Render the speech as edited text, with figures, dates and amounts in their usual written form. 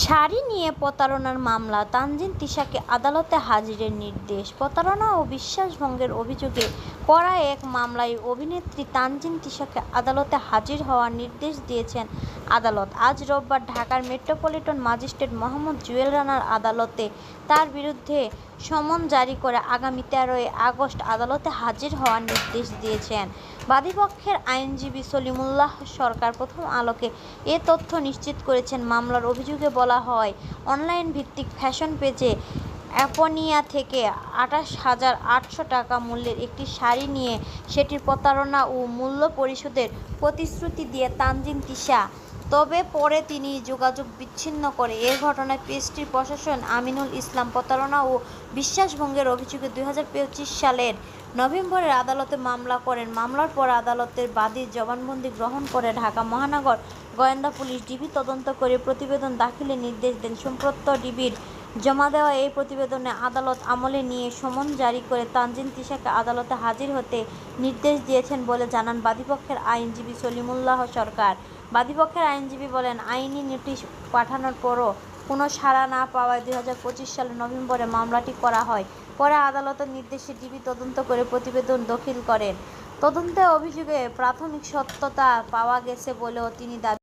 শাড়ি নিয়ে প্রতারণার মামলা, তানজিন তিশাকে আদালতে হাজিরের নির্দেশ। প্রতারণা ও বিশ্বাসভঙ্গের অভিযোগে করা এক মামলায় অভিনেত্রী তানজিন তিশাকে আদালতে হাজির হওয়ার নির্দেশ দিয়েছেন আদালত। আজ রোববার ঢাকার মেট্রোপলিটন ম্যাজিস্ট্রেট মোহাম্মদ জুয়েল রানার আদালতে তার বিরুদ্ধে সমন জারি করে আগামী 13ই আগস্ট আদালতে হাজির হওয়ার নির্দেশ দিয়েছেন। বাদীপক্ষের আইনজীবী সলিমুল্লাহ সরকার প্রথম আলোকে এ তথ্য নিশ্চিত করেছেন। মামলার অভিযোগে বলা হয়, অনলাইন ভিত্তিক ফ্যাশন পেজে অ্যাপনিয়া থেকে 28,800 টাকা মূল্যের একটি শাড়ি নিয়ে সেটির প্রতারণা ও মূল্য পরিশোধের প্রতিশ্রুতি দিয়ে তানজিন তিশা, তবে পরে তিনি যোগাযোগ বিচ্ছিন্ন করে। এ ঘটনায় পেজটির প্রশাসক আমিনুল ইসলাম প্রতারণা ও বিশ্বাসভঙ্গের অভিযোগে 2025 সালের নভেম্বরে আদালতে মামলা করেন। মামলার পর আদালতের বাদীর জবানবন্দি গ্রহণ করে ঢাকা মহানগর গোয়েন্দা পুলিশ ডিবি তদন্ত করে প্রতিবেদন দাখিলের নির্দেশ দেন। সম্প্রতি ডিবির জমা দেওয়া এই প্রতিবেদনে আদালত আমলে নিয়ে সমন জারি করে তানজিন তিশাকে আদালতে হাজির হতে নির্দেশ দিয়েছেন বলে জানান বাদীপক্ষের আইনজীবী সলিমুল্লাহ সরকার। বাদীপক্ষের আইনজীবী বলেন, আইনি নোটিশ পাঠানোর পরও কোনো সাড়া না পাওয়ায় 2025 সালের নভেম্বরে মামলাটি করা হয়। পরে আদালতের নির্দেশে ডিবি তদন্ত করে প্রতিবেদন দাখিল করেন। তদন্তে অভিযোগে প্রাথমিক সত্যতা পাওয়া গেছে বলেও তিনি দাবি